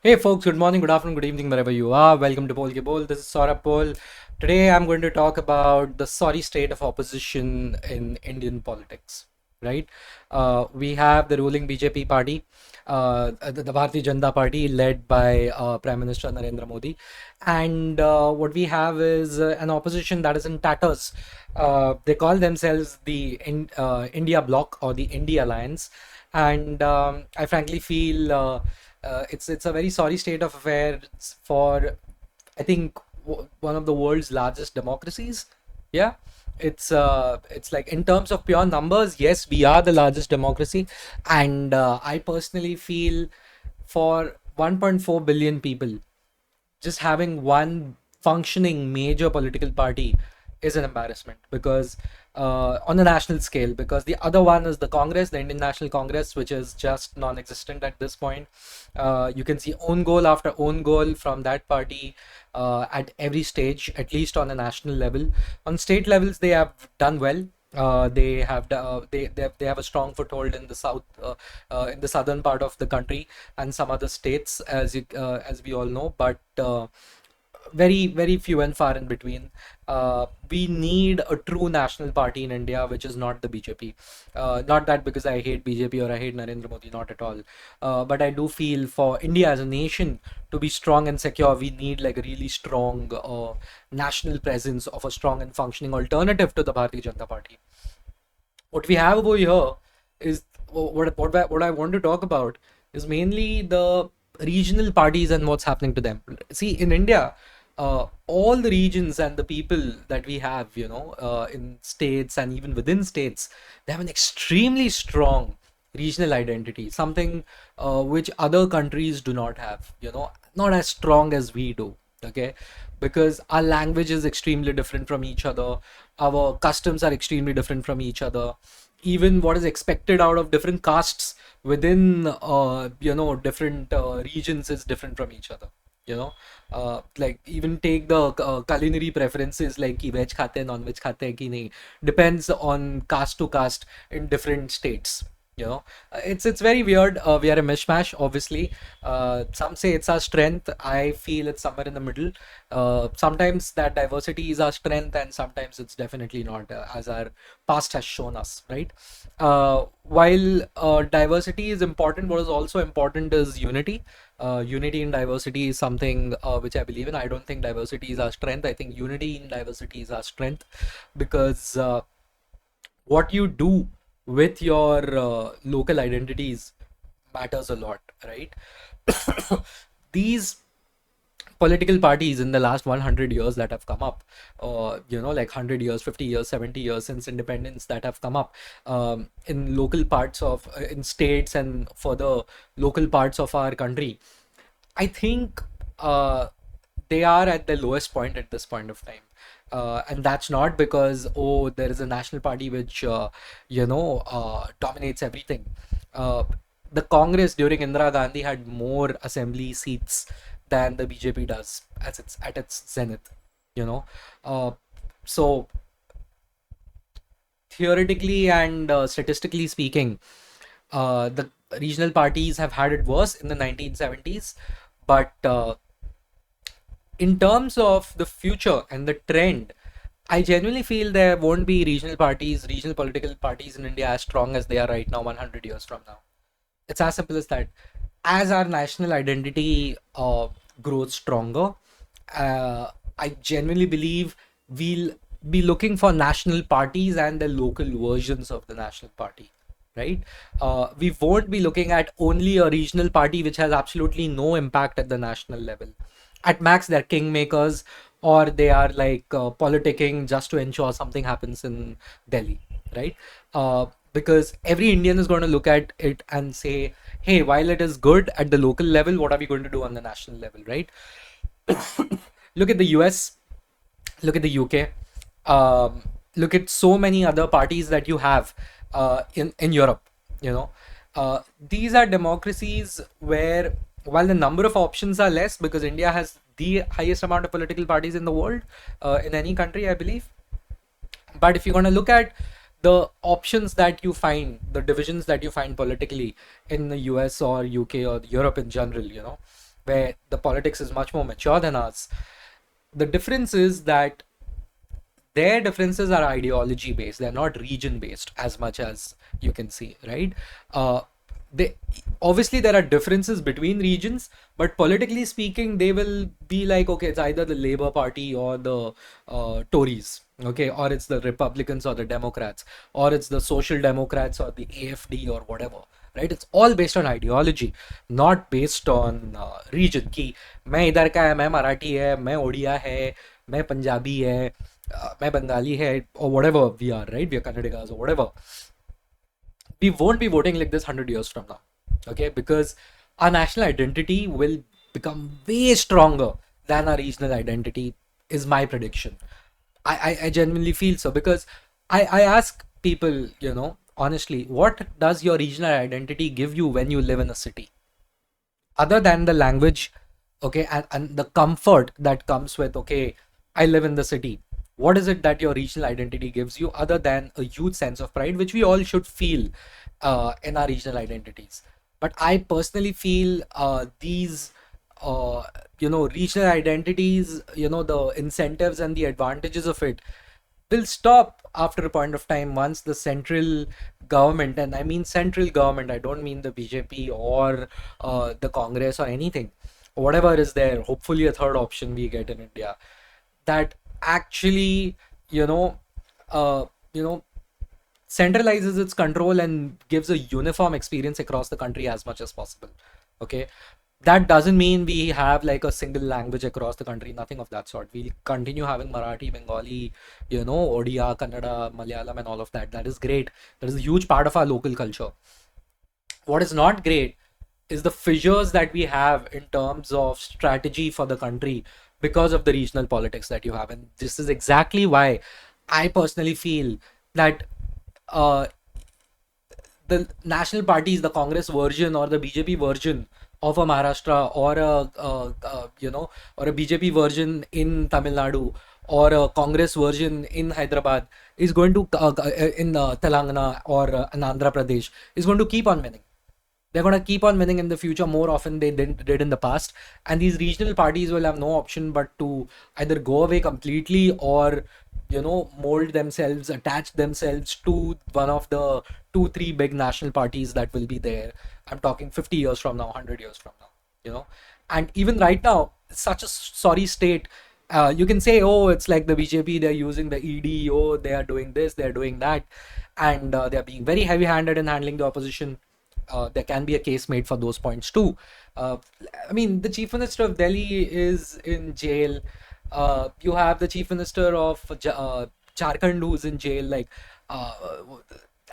Hey folks, good morning, good afternoon, good evening, wherever you are. Welcome to Pol Ke Bol. This is Saurabh Pol. Today I'm going to talk about the sorry state of opposition in Indian politics. Right? We have the ruling BJP party, the Bharatiya Janata Party, led by Prime Minister Narendra Modi, and what we have is an opposition that is in tatters. They call themselves the India Bloc or the India Alliance, and I frankly feel. It's a very sorry state of affairs for, I think, one of the world's largest democracies. Yeah, it's like, in terms of pure numbers, yes, we are the largest democracy, and I personally feel for 1.4 billion people, just having one functioning major political party is an embarrassment, because on a national scale, because the other one is the Congress, the Indian National Congress, which is just non-existent at this point. You can see own goal after own goal from that party at every stage, at least on a national level. On state levels, they have done well. They have a strong foothold in the south, in the southern part of the country, and some other states, as we all know, but very few and far in between. We need a true national party in India, which is not the BJP. Not that because I hate BJP or I hate Narendra Modi, not at all. But I do feel for India as a nation to be strong and secure, we need like a really strong national presence of a strong and functioning alternative to the Bharatiya Janata Party. What we have over here is what I want to talk about is mainly the regional parties and what's happening to them. See, in India, all the regions and the people that we have, in states and even within states, they have an extremely strong regional identity, something which other countries do not have, not as strong as we do. Okay, because our language is extremely different from each other, our customs are extremely different from each other, even what is expected out of different castes within different regions is different from each other. Like, even take the culinary preferences, like ki veg khate hain, non veg khate hain ki nahi, depends on caste to caste in different states. It's very weird. We are a mishmash, obviously. Some say it's our strength. I feel it's somewhere in the middle. Sometimes that diversity is our strength, and sometimes it's definitely not, as our past has shown us, right? While diversity is important, what is also important is unity. Unity in diversity is something which I believe in. I don't think diversity is our strength. I think unity in diversity is our strength, because what you do with your local identities matters a lot, right? These political parties in the last 100 years that have come up, like 100 years, 50 years, 70 years since independence, that have come up in local parts of, in states and for the local parts of our country, I think they are at the lowest point at this point of time. And that's not because, oh, there is a national party which, dominates everything. Uh, the Congress during Indira Gandhi had more assembly seats than the BJP does at its zenith. You know, uh, so theoretically and statistically speaking, the regional parties have had it worse in the 1970s, but in terms of the future and the trend, I genuinely feel there won't be regional political parties in India as strong as they are right now, 100 years from now. It's as simple as that. As our national identity grows stronger, I genuinely believe we'll be looking for national parties and the local versions of the national party, right? We won't be looking at only a regional party which has absolutely no impact at the national level. At max, they're kingmakers, or they are like politicking just to ensure something happens in Delhi, right? Because every Indian is going to look at it and say, hey, while it is good at the local level, what are we going to do on the national level, right? Look at the US, look at the UK, look at so many other parties that you have in Europe. You know, these are democracies where, while the number of options are less, because India has the highest amount of political parties in the world, in any country, I believe. But if you're going to look at the options that you find, the divisions that you find politically in the US or UK or Europe in general, where the politics is much more mature than us. The difference is that their differences are ideology based, they're not region based as much as you can see, right? They obviously there are differences between regions, but politically speaking they will be like, okay, it's either the Labour Party or the Tories, okay, or it's the Republicans or the Democrats, or it's the Social Democrats or the AFD or whatever, right? It's all based on ideology, not based on region ki मैं इधर का है, मैं मराठी है, मैं ओडिया है, मैं पंजाबी है, मैं बंगाली है, or whatever we are, right? We are Kannadigas or whatever. We won't be voting like this 100 years from now, okay? Because our national identity will become way stronger than our regional identity, is my prediction. I genuinely feel so, because I ask people, honestly, what does your regional identity give you when you live in a city? Other than the language, okay, and the comfort that comes with, okay, I live in the city. What is it that your regional identity gives you other than a huge sense of pride, which we all should feel in our regional identities? But I personally feel these regional identities, the incentives and the advantages of it will stop after a point of time once the central government, and I mean central government, I don't mean the BJP or the Congress or anything, whatever is there, hopefully a third option we get in India, that actually, you know, uh, you know, centralizes its control and gives a uniform experience across the country as much as possible. Okay, that doesn't mean we have like a single language across the country, nothing of that sort. We'll continue having Marathi, Bengali, Odia, Kannada, Malayalam, and all of that. That is great. That is a huge part of our local culture. What is not great is the fissures that we have in terms of strategy for the country because of the regional politics that you have. And this is exactly why I personally feel that uh, the national parties, the Congress version or the BJP version of a Maharashtra, or or a BJP version in Tamil Nadu, or a Congress version in Hyderabad, is going to in Telangana or in Andhra Pradesh, is going to keep on winning. They're going to keep on winning in the future more often they did in the past, and these regional parties will have no option but to either go away completely, or mold themselves, attach themselves to one of the 2 3 big national parties that will be there. I'm talking 50 years from now, 100 years from now, and even right now, such a sorry state. You can say, oh, it's like the BJP, they're using the ED, oh, they are doing this, they're doing that, and they're being very heavy handed in handling the opposition. There can be a case made for those points too. Uh, I mean, the chief minister of Delhi is in jail. You have the chief minister of Jharkhand who's in jail, like uh,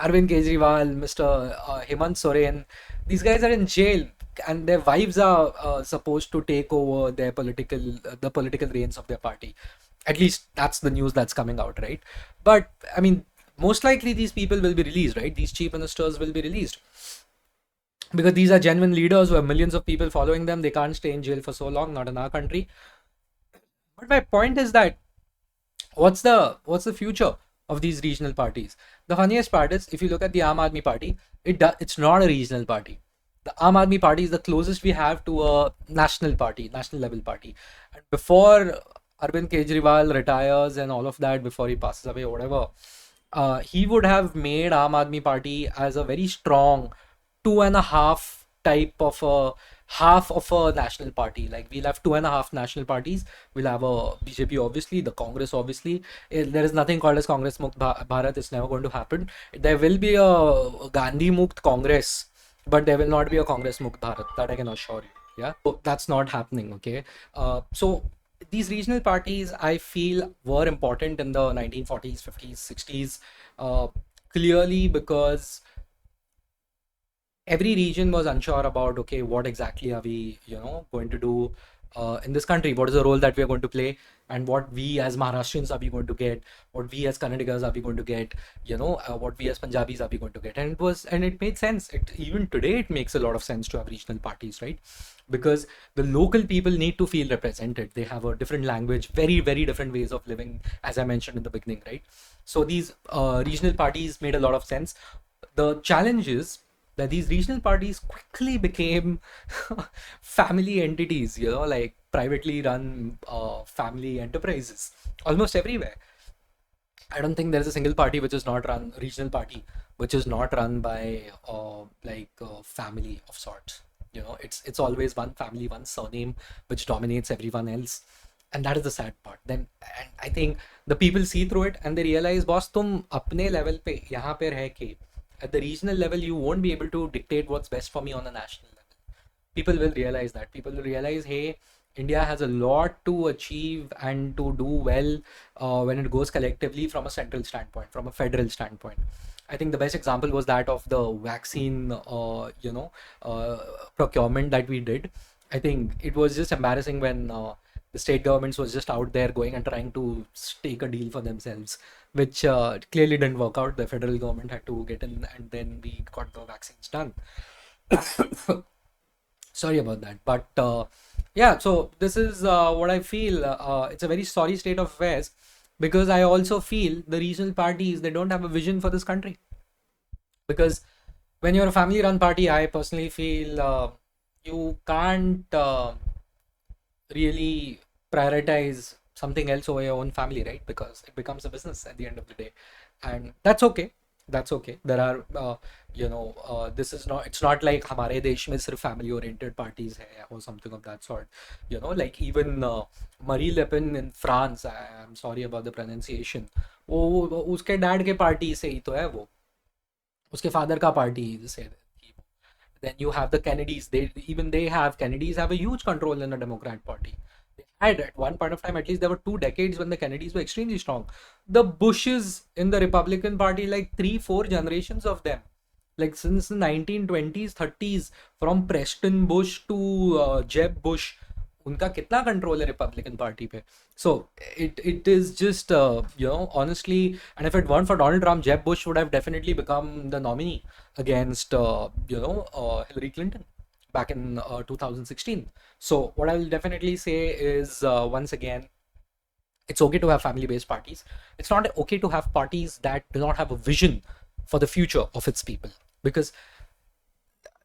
Arvind Kejriwal, Mr. Hemant Soren. These guys are in jail, and their wives are supposed to take over the political reins of their party. At least that's the news that's coming out, right? But I mean, most likely these people will be released, right? These chief ministers will be released because these are genuine leaders who have millions of people following them. They can't stay in jail for so long, not in our country. But my point is that what's the future of these regional parties? The funniest part is, if you look at the Aam Aadmi Party, it's not a regional party. The Aam Aadmi Party is the closest we have to a national party, national level party. And before Arvind Kejriwal retires and all of that, before he passes away or whatever, he would have made Aam Aadmi Party as a very strong two and a half type of a half of a national party. Like, we'll have two and a half national parties. We'll have a BJP, obviously, the Congress, obviously. There is nothing called as Congress Mukt Bharat. It's never going to happen. There will be a Gandhi Mukt Congress, but there will not be a Congress Mukt Bharat. That I can assure you. Yeah, so that's not happening. Okay, so these regional parties, I feel, were important in the 1940s, 50s, 60s, clearly because every region was unsure about, okay, what exactly are we going to do in this country, what is the role that we are going to play, and what we as Maharashtrians are we going to get, what we as Kannadigas are we going to get, what we as Punjabis are we going to get. And it made sense. It even today it makes a lot of sense to have regional parties, right? Because the local people need to feel represented. They have a different language, very very different ways of living, as I mentioned in the beginning, right? So these regional parties made a lot of sense. The challenge is where these regional parties quickly became family entities, like privately run family enterprises almost everywhere. I don't think there's a single party which is not run, regional party, which is not run by like a family of sorts. It's always one family, one surname, which dominates everyone else, and that is the sad part. Then, and I think the people see through it and they realize, boss, तुम अपने level पे यहाँ पे रह के at the regional level you won't be able to dictate what's best for me on a national level. People will realize that. People will realize, hey, India has a lot to achieve and to do well when it goes collectively from a central standpoint, from a federal standpoint. I think the best example was that of the vaccine, uh, procurement that we did. I think it was just embarrassing when the state governments was just out there going and trying to take a deal for themselves, which clearly didn't work out. The federal government had to get in, and then we got the vaccines done. Sorry about that, but yeah, so this is what I feel. It's a very sorry state of affairs, because I also feel the regional parties, they don't have a vision for this country. Because when you're a family run party, I personally feel you can't really prioritize something else over your own family, right? Because it becomes a business at the end of the day, and that's okay. That's okay. There are this is not, it's not like हमारे देश में सिर्फ family oriented parties है or something of that sort. Like even Marie Le Pen in France, I'm sorry about the pronunciation, वो उसके dad के party से ही तो है वो, उसके फादर का पार्टी से. Then you have the Kennedys. They have Kennedys have a huge control in the Democrat Party. They had at one point of time, at least there were 2 decades when the Kennedys were extremely strong. The Bushes in the Republican Party, like 3-4 generations of them, like since the 1920s 30s, from Preston Bush to Jeb Bush, उनका कितना control है Republican party पे. So it is just honestly, and if it weren't for Donald Trump, Jeb Bush would have definitely become the nominee against Hillary Clinton back in 2016. So what I will definitely say is, once again, it's okay to have family based parties. It's not okay to have parties that do not have a vision for the future of its people. Because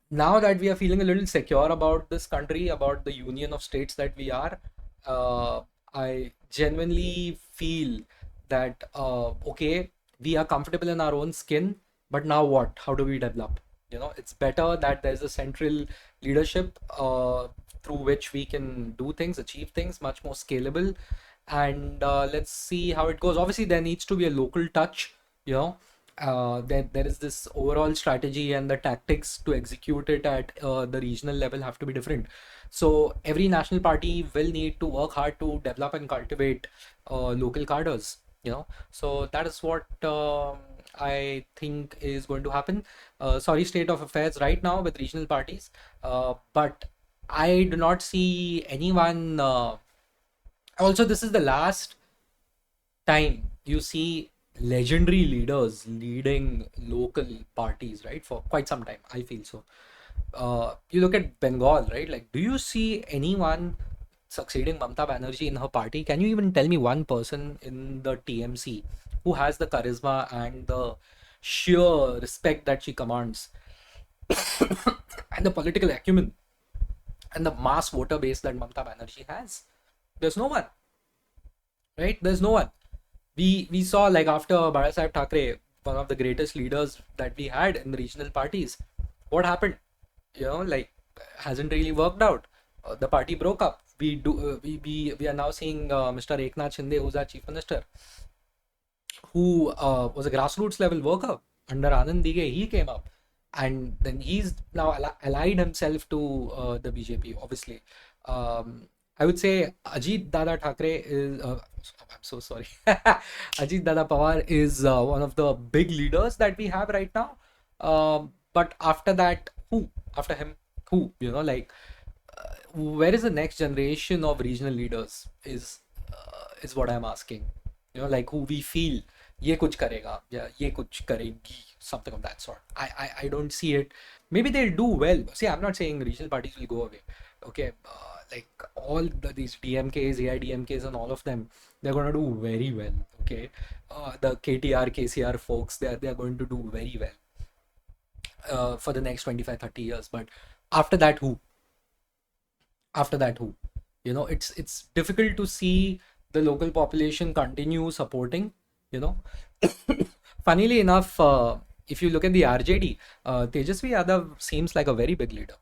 now that we are feeling a little secure about this country, about the union of states that we are, I genuinely feel that okay, we are comfortable in our own skin, but now what? How do we develop? It's better that there's a central leadership through which we can do things, achieve things much more scalable, and let's see how it goes. Obviously, there needs to be a local touch, there is this overall strategy, and the tactics to execute it at the regional level have to be different. So every national party will need to work hard to develop and cultivate local cadres. So that is what I think is going to happen. Sorry, state of affairs right now with regional parties, but I do not see anyone. Also, this is the last time you see legendary leaders leading local parties, right? For quite some time, I feel so. You look at Bengal, right? Like, do you see anyone succeeding Mamata Banerjee in her party? Can you even tell me one person in the TMC who has the charisma and the sheer respect that she commands and the political acumen and the mass voter base that Mamata Banerjee has? There's no one, right? There's no one. We saw, like, after Barasaheb Thackeray, one of the greatest leaders that we had in the regional parties, what happened? Like, hasn't really worked out. The party broke up. We are now seeing Mr. Eknath Shinde, who's our chief minister, who was a grassroots level worker under Anand Dige. He came up, and then he's now allied himself to the BJP. Obviously, I would say Ajit Dada Thackeray is. I'm so sorry. Ajit Dada Pawar is one of the big leaders that we have right now. But after that, who? After him, who? Where is the next generation of regional leaders? Is what I'm asking. Like, who we feel ये कुछ करेगा या ये कुछ करेगी, something of that sort. I don't see it. Maybe they'll do well. See, I'm not saying regional parties will go away. Okay, like all these DMKs, AIDMKs, and all of them, they're going to do very well. Okay, the KTR, KCR folks, they're going to do very well. for the next 25, 30 years. But after that, who? After that, who? It's difficult to see the local population continue supporting. You know, funnily enough, if you look at the RJD, Tejasvi Yadav seems like a very big leader.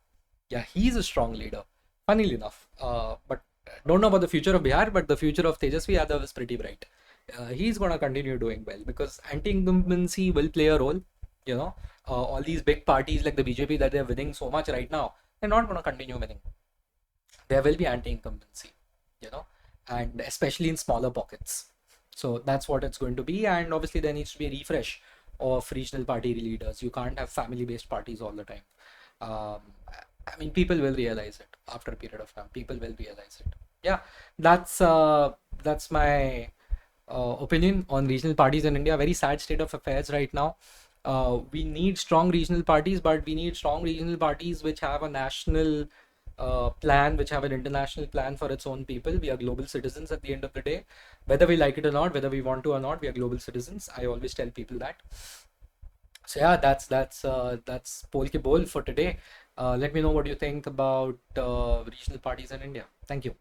Yeah, he's a strong leader. Funnily enough, but don't know about the future of Bihar, but the future of Tejasvi Yadav is pretty bright. He's gonna continue doing well because anti-incumbency will play a role. All these big parties like the BJP that they're winning so much right now, they're not gonna continue winning. There will be anti-incumbency, you know, and especially in smaller pockets. So that's what it's going to be. And obviously there needs to be a refresh of regional party leaders. You can't have family-based parties all the time. Um, I mean, people will realize it after a period of time. People will realize it. Yeah, that's my opinion on regional parties in India. Very sad state of affairs right now. We need strong regional parties, but we need strong regional parties which have a national plan, which have an international plan for its own people. We are global citizens at the end of the day, whether we like it or not, whether we want to or not. We are global citizens. I always tell people that. So yeah, that's Pol Ki Bol for today. Let me know what you think about regional parties in India. Thank you.